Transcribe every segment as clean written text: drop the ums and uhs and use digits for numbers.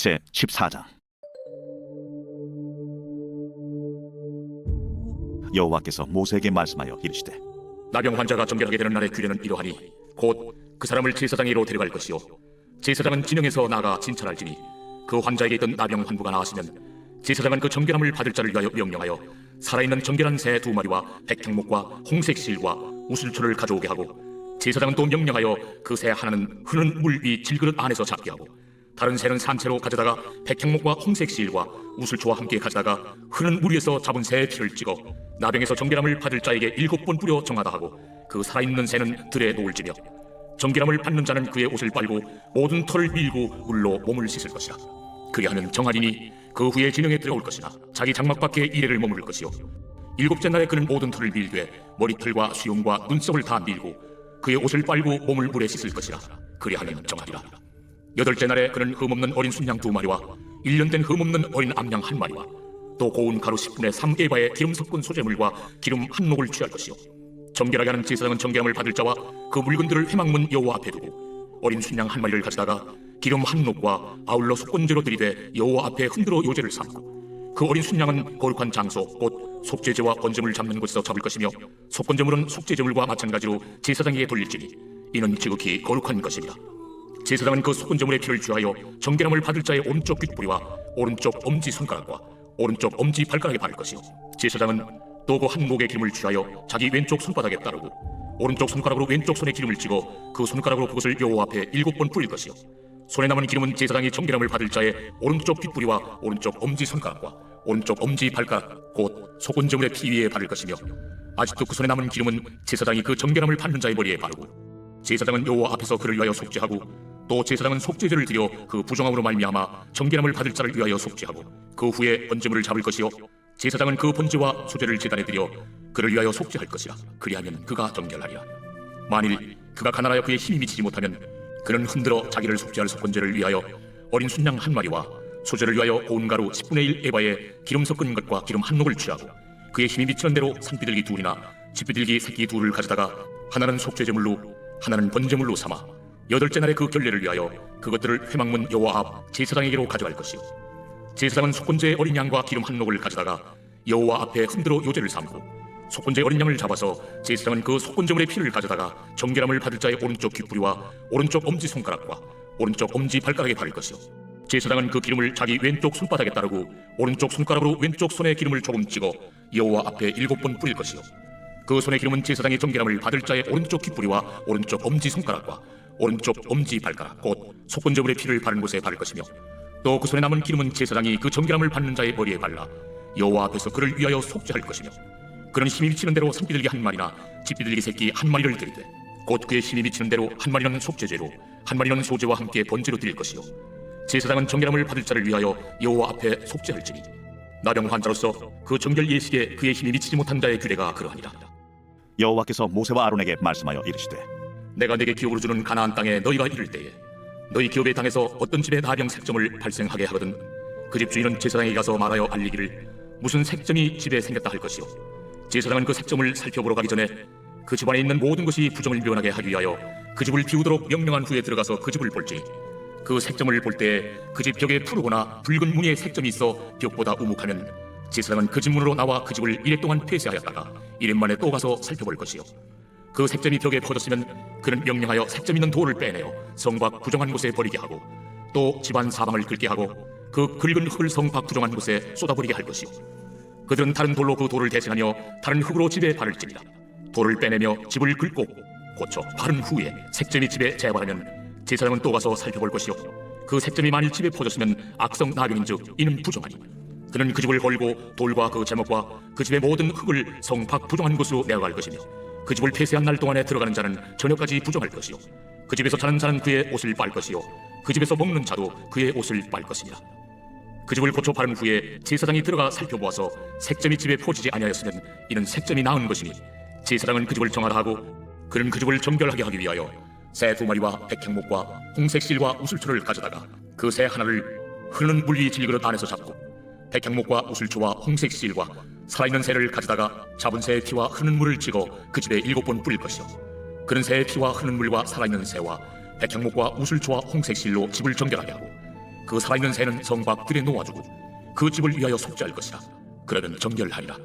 제14장. 여호와께서 모세에게 말씀하여 이르시되, 나병 환자가 정결하게 되는 날의 규례는 이러하니 곧 그 사람을 제사장에게로 데려갈 것이요 제사장은 진영에서 나가 진찰할지니 그 환자에게 있던 나병 환부가 나았으면 제사장은 그 정결함을 받을 자를 위하여 명령하여 살아있는 정결한 새 2마리와 백향목과 홍색실과 우슬초를 가져오게 하고, 제사장은 또 명령하여 그 새 하나는 흐르는 물 위 질그릇 안에서 잡게 하고, 다른 새는 산채로 가져다가 백향목과 홍색실과 우슬초와 함께 가져다가 흐르는 물 위에서 잡은 새의 피를 찍어 나병에서 정결함을 받을 자에게 7번 뿌려 정하다 하고, 그 살아있는 새는 들에 놓을지며 정결함을 받는 자는 그의 옷을 빨고 모든 털을 밀고 물로 몸을 씻을 것이라. 그리하면 정하리니 그 후에 진영에 들어올 것이나 자기 장막 밖에 이래를 머무를 것이요 7째 날에 그는 모든 털을 밀되 머리털과 수염과 눈썹을 다 밀고 그의 옷을 빨고 몸을 물에 씻을 것이라. 그리하면 정하리라. 8째 날에 그는 흠없는 어린 순양 2마리와 1년 된 흠없는 어린 암양 1마리와 또 고운 가루 10분의 3에바의 기름 섞은 소재물과 기름 한 녹을 취할 것이요 정결하게 하는 제사장은 정결함을 받을 자와 그 물건들을 회막문 여호와 앞에 두고 어린 순양 1마리를 가져다가 기름 한 녹과 아울러 속건제로 들이되 여호와 앞에 흔들어 요제를 삼고, 그 어린 순양은 거룩한 장소 곧 속죄제와 번제물 잡는 곳에서 잡을 것이며 속건제물은 속죄제물과 마찬가지로 제사장에게 돌릴지니 이는 지극히 거룩한 것입니다. 제사장은 그 속건제물의 피를 취하여 정결함을 받을 자의 오른쪽 귓뿌리와 오른쪽 엄지손가락과 오른쪽 엄지발가락에 바를 것이요 제사장은 또 그 한 목의 기름을 취하여 자기 왼쪽 손바닥에 따르고 오른쪽 손가락으로 왼쪽 손에 기름을 찍어 그 손가락으로 그것을 여호와 앞에 7번 뿌릴 것이요 손에 남은 기름은 제사장이 정결함을 받을 자의 오른쪽 귓뿌리와 오른쪽 엄지손가락과 오른쪽 엄지발가락 곧 속건제물의 피 위에 바를 것이며, 아직도 그 손에 남은 기름은 제사장이 그 정결함을 받는 자의 머리에 바르고, 제사장은 여호와 앞에서 그를 위하여 속죄하고, 또 제사장은 속죄제를 드려 그 부정함으로 말미암아 정결함을 받을 자를 위하여 속죄하고 그 후에 번제물을 잡을 것이요 제사장은 그 번제와 소제를 제단에 드려 그를 위하여 속죄할 것이라. 그리하면 그가 정결하리라. 만일 그가 가난하여 그의 힘이 미치지 못하면 그는 흔들어 자기를 속죄할 속건제를 위하여 어린 순양 1마리와 소제를 위하여 고운 가루 10분의 1 에바의 기름 섞은 것과 기름 한 녹을 취하고, 그의 힘이 미치는 대로 산비둘기 2이나 집비둘기 새끼 2를 가져다가 하나는 속죄제물로 하나는 번제물로 삼아 8째 날에 그 결례를 위하여 그것들을 회막문 여호와 앞 제사장에게로 가져갈 것이요 제사장은 속건제의 어린 양과 기름 한 녹을 가져다가 여호와 앞에 흔들어 요제를 삼고, 속건제 어린 양을 잡아서 제사장은 그 속건제물의 피를 가져다가 정결함을 받을 자의 오른쪽 귓뿌리와 오른쪽 엄지손가락과 오른쪽 엄지발가락에 바를 것이요 제사장은 그 기름을 자기 왼쪽 손바닥에 따르고 오른쪽 손가락으로 왼쪽 손에 기름을 조금 찍어 여호와 앞에 7번 뿌릴 것이요 그 손의 기름은 제사장이 정결함을 받을 자의 오른쪽 귓뿌리와 오른쪽 엄지손가락과 오른쪽 엄지발가락 곧 속건제물의 피를 바른 곳에 바를 것이며, 또 그 손에 남은 기름은 제사장이 그 정결함을 받는 자의 머리에 발라 여호와 앞에서 그를 위하여 속죄할 것이며, 그는 힘이 미치는 대로 산비둘기 1마리나 집비둘기 새끼 1마리를 드리되 곧 그의 힘이 미치는 대로 1마리는 속죄제로 1마리는 소제와 함께 번제로 드릴 것이요 제사장은 정결함을 받을 자를 위하여 여호와 앞에 속죄할지니 나병 환자로서 그 정결 예식에 그의 힘이 미치지 못한 자의 규례가 그러하니라. 여호와께서 모세와 아론에게 말씀하여 이르시되, 내가 네게 기업으로 주는 가나안 땅에 너희가 이를 때에 너희 기업의 땅에서 어떤 집에 나병 색점을 발생하게 하거든 그 집 주인은 제사장에게 가서 말하여 알리기를 무슨 색점이 집에 생겼다 할 것이요 제사장은 그 색점을 살펴보러 가기 전에 그 집 안에 있는 모든 것이 부정을 면하게 하기 위하여 그 집을 비우도록 명령한 후에 들어가서 그 집을 볼지니, 그 색점을 볼 때에 그 집 벽에 푸르거나 붉은 무늬의 색점이 있어 벽보다 우묵하면 제사장은 그 집 문으로 나와 그 집을 이래 동안 폐쇄하였다가 이래 만에 또 가서 살펴볼 것이요 그 색점이 벽에 퍼졌으면 그는 명령하여 색점 있는 돌을 빼내어 성 밖 부정한 곳에 버리게 하고, 또 집안 사방을 긁게 하고 그 긁은 흙을 성 밖 부정한 곳에 쏟아버리게 할 것이요 그들은 다른 돌로 그 돌을 대신하며 다른 흙으로 집에 바를지니라. 돌을 빼내며 집을 긁고 고쳐 바른 후에 색점이 집에 재발하면 제사장은 또 가서 살펴볼 것이요 그 색점이 만일 집에 퍼졌으면 악성 나병인즉 이는 부정하니 그는 그 집을 헐고 돌과 그 제목과 그 집의 모든 흙을 성 밖 부정한 곳으로 내어갈 것이며, 그 집을 폐쇄한 날 동안에 들어가는 자는 저녁까지 부정할 것이요 그 집에서 자는 자는 그의 옷을 빨 것이요 그 집에서 먹는 자도 그의 옷을 빨 것이니라. 그 집을 고쳐 바른 후에 제사장이 들어가 살펴보아서 색점이 집에 포지지 아니하였으면 이는 색점이 나은 것이니 제사장은 그 집을 정하라 하고, 그는 그 집을 정결하게 하기 위하여 새 2마리와 백향목과 홍색실과 우슬초를 가져다가 그 새 하나를 흐르는 물 위 질그릇 안에서 잡고, 백향목과 우슬초와 홍색실과 살아있는 새를 가져다가 잡은 새의 피와 흐르는 물을 찍어 그 집에 7번 뿌릴 것이요 그는 새의 피와 흐르는 물과 살아있는 새와 백향목과 우슬초와 홍색실로 집을 정결하게 하고, 그 살아있는 새는 성 밖 들에 놓아주고 그 집을 위하여 속죄할 것이라. 그러면 정결하리라.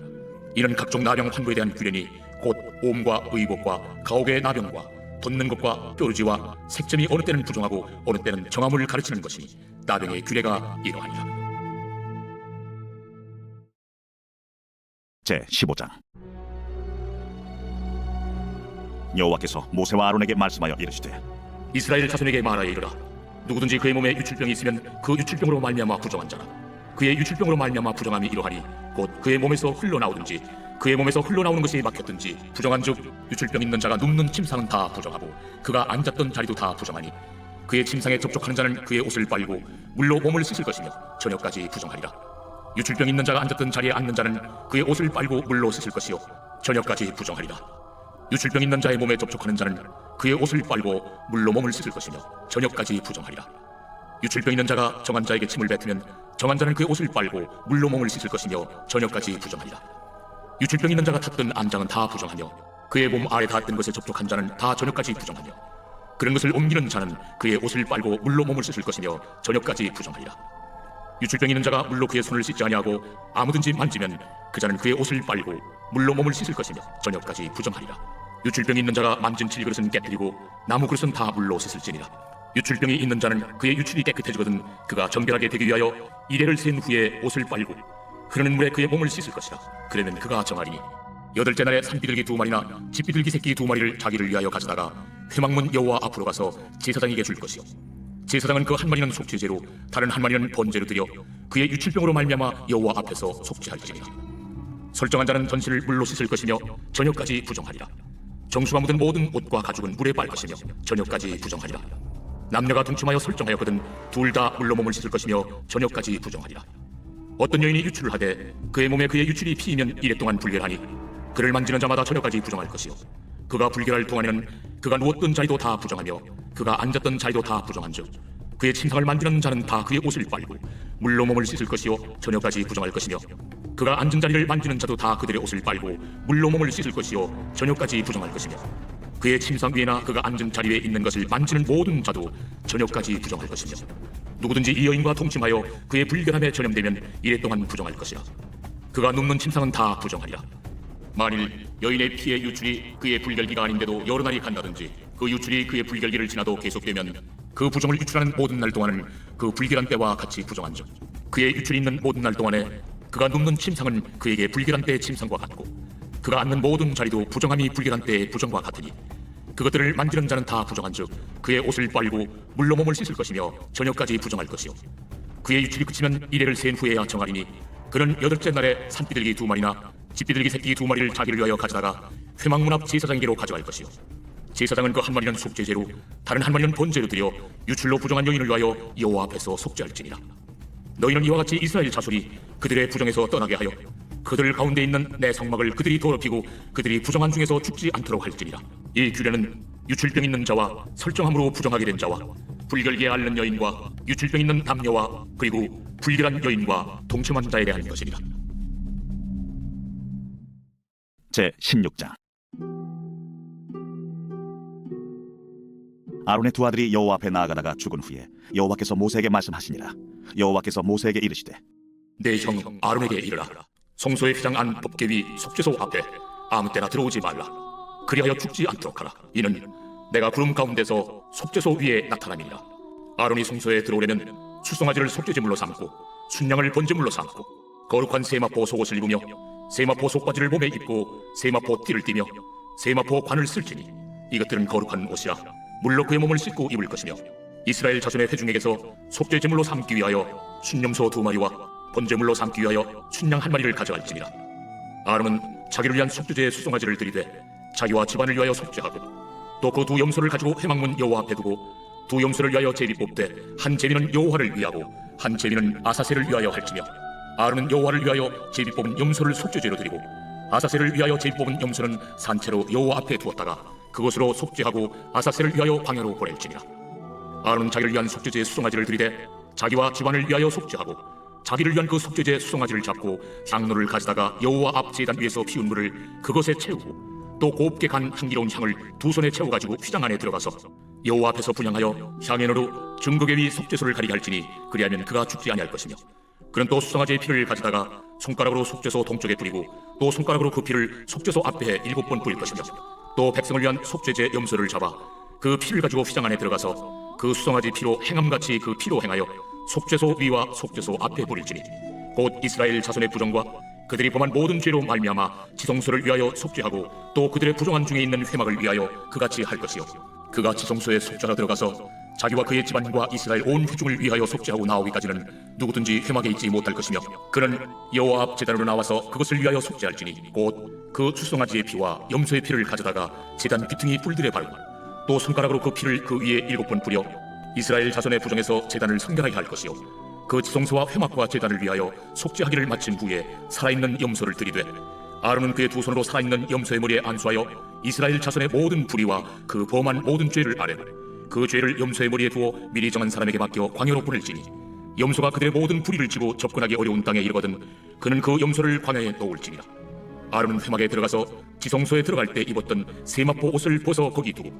이는 각종 나병 환부에 대한 규례니 곧 옴과 의복과 가옥의 나병과 돋는 것과 뾰루지와 색점이 어느 때는 부정하고 어느 때는 정함을 가르치는 것이니 나병의 규례가 이러하니라. 제 15장. 여호와께서 모세와 아론에게 말씀하여 이르시되 이스라엘 자손에게 말하여 이르라. 누구든지 그의 몸에 유출병이 있으면 그 유출병으로 말미암아 부정한 자라. 그의 유출병으로 말미암아 부정함이 이러하니 곧 그의 몸에서 흘러나오든지 그의 몸에서 흘러나오는 것이 막혔든지 부정한즉 유출병 있는 자가 눕는 침상은 다 부정하고 그가 앉았던 자리도 다 부정하니 그의 침상에 접촉하는 자는 그의 옷을 빨고 물로 몸을 씻을 것이며 저녁까지 부정하리라. 유출병 있는 자가 앉았던 자리에 앉는 자는 그의 옷을 빨고 물로 씻을 것이요 저녁까지 부정하리라. 유출병 있는 자의 몸에 접촉하는 자는 그의 옷을 빨고 물로 몸을 씻을 것이며 저녁까지 부정하리라. 유출병 있는 자가 정한 자에게 침을 뱉으면 정한 자는 그의 옷을 빨고 물로 몸을 씻을 것이며 저녁까지 부정하리라. 유출병 있는 자가 탔던 안장은 다 부정하며 그의 몸 아래 닿았던 것에 접촉한 자는 다 저녁까지 부정하며 그런 것을 옮기는 자는 그의 옷을 빨고 물로 몸을 씻을 것이며 저녁까지 부정하리라. 유출병 있는 자가 물로 그의 손을 씻지 아니하고 아무든지 만지면 그 자는 그의 옷을 빨고 물로 몸을 씻을 것이며 저녁까지 부정하리라. 유출병이 있는 자가 만진 질그릇은 깨뜨리고 나무 그릇은 다 물로 씻을지니라. 유출병이 있는 자는 그의 유출이 깨끗해지거든 그가 정결하게 되기 위하여 이레를 센 후에 옷을 빨고 흐르는 물에 그의 몸을 씻을 것이라. 그러면 그가 정하리니 여덟째 날에 산비둘기 2마리나 집비둘기 새끼 2마리를 자기를 위하여 가져다가 회막문 여호와 앞으로 가서 제사장에게 줄 것이요 제사장은 그 한 마리는 속죄제로 다른 한 마리는 번제로 드려 그의 유출병으로 말미암아 여호와 앞에서 속죄할지니라. 설정한 자는 전실을 물로 씻을 것이며 저녁까지 부정하리라. 정수가 묻은 모든 옷과 가죽은 물에 빨 것이며 저녁까지 부정하리라. 남녀가 동침하여 설정하였거든 둘 다 물로 몸을 씻을 것이며 저녁까지 부정하리라. 어떤 여인이 유출을 하되 그의 몸에 그의 유출이 피이면 이래 동안 불결하니 그를 만지는 자마다 저녁까지 부정할 것이요 그가 불결할 동안에는 그가 누웠던 자리도 다 부정하며 그가 앉았던 자리도 다 부정한즉 그의 침상을 만지는 자는 다 그의 옷을 빨고 물로 몸을 씻을 것이요 저녁까지 부정할 것이며 그가 앉은 자리를 만지는 자도 다 그들의 옷을 빨고 물로 몸을 씻을 것이요 저녁까지 부정할 것이며 그의 침상 위에나 그가 앉은 자리 위에 있는 것을 만지는 모든 자도 저녁까지 부정할 것이며 누구든지 이 여인과 동침하여 그의 불결함에 전염되면 이래 동안 부정할 것이라. 그가 눕는 침상은 다 부정하리라. 만일 여인의 피의 유출이 그의 불결기가 아닌데도 여러 날이 간다든지 그 유출이 그의 불결기를 지나도 계속되면 그 부정을 유출하는 모든 날 동안은 그 불결한 때와 같이 부정한즉 그의 유출이 있는 모든 날 동안에 그가 눕는 침상은 그에게 불결한 때의 침상과 같고 그가 앉는 모든 자리도 부정함이 불결한 때의 부정과 같으니 그것들을 만지는 자는 다 부정한즉 그의 옷을 빨고 물로 몸을 씻을 것이며 저녁까지 부정할 것이요 그의 유출이 그치면 이레를 센 후에야 정하리니 그는 여덟째 날에 산비둘기 2마리나 집비둘기 새끼 2마리를 자기를 위하여 가져다가 회막문 앞 제사장에게로 가져갈 것이요 제사장은 그 한 마리는 속죄제로 다른 한 마리는 번제로 드려 유출로 부정한 여인을 위하여 여호와 앞에서 속죄할지니라. 너희는 이와 같이 이스라엘 자손이 그들의 부정에서 떠나게 하여 그들 가운데 있는 내 성막을 그들이 더럽히고 그들이 부정한 중에서 죽지 않도록 할지니라. 이 규례는 유출병 있는 자와 설정함으로 부정하게 된 자와 불결기에 앓는 여인과 유출병 있는 남녀와 그리고 불결한 여인과 동침한 자에 대한 것이니라. 제 16장. 아론의 두 아들이 여호와 앞에 나아가다가 죽은 후에 여호와께서 모세에게 말씀하시니라. 여호와께서 모세에게 이르시되 내 형 아론에게 이르라. 성소의 휘장 안 법궤 위 속죄소 앞에 아무 때나 들어오지 말라. 그리하여 죽지 않도록 하라. 이는 내가 구름 가운데서 속죄소 위에 나타남이니라. 아론이 성소에 들어오려면 수송아지를 속죄제물로 삼고 순양을 번제물로 삼고 거룩한 세마포 속옷을 입으며 세마포 속바지를 몸에 입고 세마포 띠를 띠며 세마포 관을 쓸지니 이것들은 거룩한 옷이라 물로 그의 몸을 씻고 입을 것이며 이스라엘 자손의 회중에게서 속죄제물로 삼기 위하여 순염소 2마리와 번제물로 삼기 위하여 순양 1마리를 가져갈지니라. 아론은 자기를 위한 속죄제의 수송아지를 들이되 자기와 집안을 위하여 속죄하고 또 그 두 염소를 가지고 회막문 여호와 앞에 두고 두 염소를 위하여 제비 뽑되 한 제비는 여호와를 위하고 한 제비는 아사셀을 위하여 할지며 아론은 여호와를 위하여 제비 뽑은 염소를 속죄제로 드리고 아사셀을 위하여 제비 뽑은 염소는 산채로 여호와 앞에 두었다가 그것으로 속죄하고 아사셀을 위하여 광야로 보낼지니라. 아론은 자기를 위한 속죄제의 수송아지를 들이되 자기와 집안을 위하여 속죄하고 자기를 위한 그 속죄제 수송아지를 잡고 향로를 가져다가 여호와 앞 제단 위에서 피운 물을 그것에 채우고 또 곱게 간 향기로운 향을 두 손에 채워가지고 휘장 안에 들어가서 여호와 앞에서 분향하여 향연으로 중국의 위 속죄소를 가리게 할지니 그리하면 그가 죽지 아니할 것이며 그는 또 수송아지의 피를 가져다가 손가락으로 속죄소 동쪽에 뿌리고 또 손가락으로 그 피를 속죄소 앞에 7번 뿌릴 것이며 또 백성을 위한 속죄제 염소를 잡아 그 피를 가지고 휘장 안에 들어가서 그 수송아지 피로 행함같이 그 피로 행하여 속죄소 위와 속죄소 앞에 뿌릴지니 곧 이스라엘 자손의 부정과 그들이 범한 모든 죄로 말미암아 지성소를 위하여 속죄하고 또 그들의 부정한 중에 있는 회막을 위하여 그같이 할 것이요 그가 지성소에 속죄하러 들어가서 자기와 그의 집안과 이스라엘 온 회중을 위하여 속죄하고 나오기까지는 누구든지 회막에 있지 못할 것이며 그는 여호와 앞 제단으로 나와서 그것을 위하여 속죄할지니 곧 그 수송아지의 피와 염소의 피를 가져다가 제단 귀퉁이 뿔들에 바르고 또 손가락으로 그 피를 그 위에 7번 뿌려 이스라엘 자손의 부정에서 제단을 성결하게 할 것이요 그 지성소와 회막과 제단을 위하여 속죄하기를 마친 후에 살아있는 염소를 들이되 아론은 그의 두 손으로 살아있는 염소의 머리에 안수하여 이스라엘 자손의 모든 불의와 그 범한 모든 죄를 아뢰 그 죄를 염소의 머리에 두어 미리 정한 사람에게 맡겨 광야로 보낼지니 염소가 그들의 모든 불의를 지고 접근하기 어려운 땅에 이르거든 그는 그 염소를 광야에 놓을지니라. 아론은 회막에 들어가서 지성소에 들어갈 때 입었던 세마포 옷을 벗어 거기 두고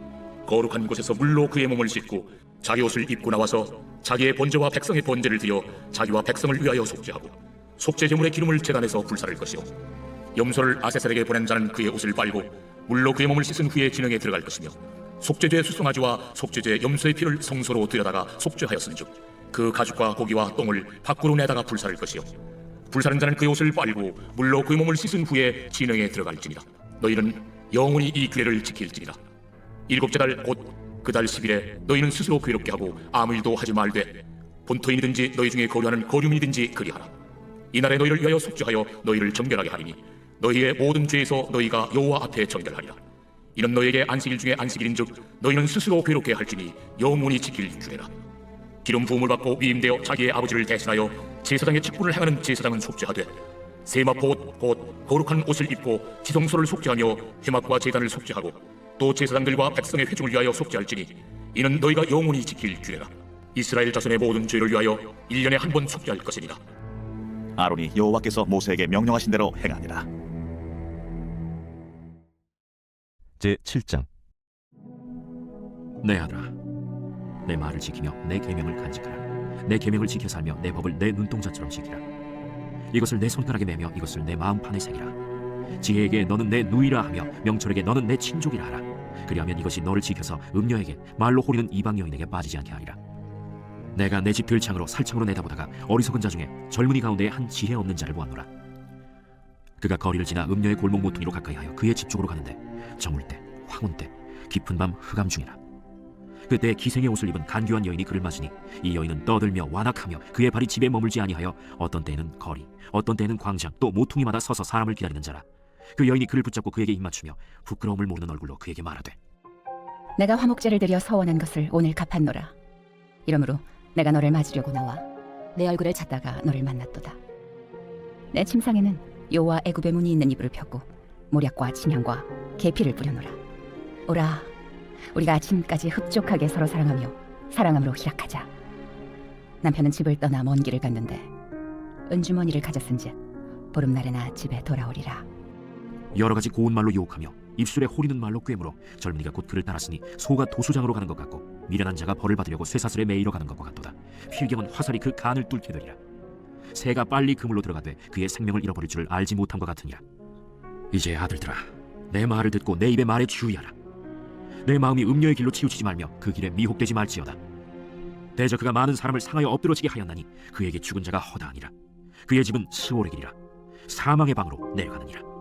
거룩한 곳에서 물로 그의 몸을 씻고 자기 옷을 입고 나와서 자기의 번제와 백성의 번제를 드려 자기와 백성을 위하여 속죄하고 속죄 제물의 기름을 제단에서 불사를 것이요 염소를 아세셀에게 보낸 자는 그의 옷을 빨고 물로 그의 몸을 씻은 후에 진영에 들어갈 것이며 속죄제 수송아지와 속죄제 염소의 피를 성소로 들여다가 속죄하였은즉 그 가죽과 고기와 똥을 밖으로 내다가 불사를 것이요 불사른 자는 그의 옷을 빨고 물로 그의 몸을 씻은 후에 진영에 들어갈지니라. 너희는 영원히 이 규례를 지킬지니라. 7째 달 곧 그 달 10일에 너희는 스스로 괴롭게 하고 아무 일도 하지 말되 본토인이든지 너희 중에 거류하는 거류민이든지 그리하라. 이날에 너희를 위하여 속죄하여 너희를 정결하게 하리니 너희의 모든 죄에서 너희가 여호와 앞에 정결하리라. 이는 너희에게 안식일 중에 안식일인즉 너희는 스스로 괴롭게 할지니 영원히 지킬 규례라. 기름 부음을 받고 위임되어 자기의 아버지를 대신하여 제사장의 직분을 행하는 제사장은 속죄하되 세마포 옷 곧 거룩한 옷을 입고 지성소를 속죄하며 회막과 제단을 속죄하고 또 제사장들과 백성의 회중을 위하여 속죄할지니 이는 너희가 영원히 지킬 규례라. 이스라엘 자손의 모든 죄를 위하여 1년에 한 번 속죄할 것이니라. 아론이 여호와께서 모세에게 명령하신 대로 행하니라. 제7장. 내 아들아, 내 말을 지키며 내 계명을 간직하라. 내 계명을 지켜 살며 내 법을 내 눈동자처럼 지키라. 이것을 내 손가락에 매며 이것을 내 마음판에 새기라. 지혜에게 너는 내 누이라 하며 명철에게 너는 내 친족이라 하라. 그리하면 이것이 너를 지켜서 음녀에게 말로 호리는 이방 여인에게 빠지지 않게 하리라. 내가 내 집 들창으로 살창으로 내다보다가 어리석은 자 중에 젊은이 가운데 한 지혜 없는 자를 보았노라. 그가 거리를 지나 음녀의 골목 모퉁이로 가까이 하여 그의 집 쪽으로 가는데 저물 때 황혼 때 깊은 밤 흑암 중이라. 그때 기생의 옷을 입은 간교한 여인이 그를 맞으니 이 여인은 떠들며 완악하며 그의 발이 집에 머물지 아니하여 어떤 때에는 거리 어떤 때에는 광장 또 모퉁이마다 서서 사람을 기다리는 자라. 그 여인이 그를 붙잡고 그에게 입맞추며 부끄러움을 모르는 얼굴로 그에게 말하되 내가 화목제를 드려 서원한 것을 오늘 갚았노라. 이러므로 내가 너를 맞으려고 나와 내 얼굴을 찾다가 너를 만났도다. 내 침상에는 여호와 애굽의 문이 있는 이불을 펴고 모략과 침향과 계피를 뿌려놓으라. 오라, 우리가 아침까지 흡족하게 서로 사랑하며 사랑함으로 희락하자. 남편은 집을 떠나 먼 길을 갔는데 은주머니를 가졌은즉 보름날에나 집에 돌아오리라. 여러 가지 고운 말로 유혹하며 입술에 호리는 말로 꿰물어 젊은이가 곧 그를 따랐으니 소가 도수장으로 가는 것 같고 미련한 자가 벌을 받으려고 쇠사슬에 매이러 가는 것과 같도다. 필경은 화살이 그 간을 뚫게 되리라. 새가 빨리 그물로 들어가되 그의 생명을 잃어버릴 줄을 알지 못함과 같으니라. 이제 아들들아, 내 말을 듣고 내 입의 말에 주의하라. 내 마음이 음녀의 길로 치우치지 말며 그 길에 미혹되지 말지어다. 대저 그가 많은 사람을 상하여 엎드러지게 하였나니 그에게 죽은 자가 허다하니라. 그의 집은 스올의 길이라 사망의 방으로 내려가느니라.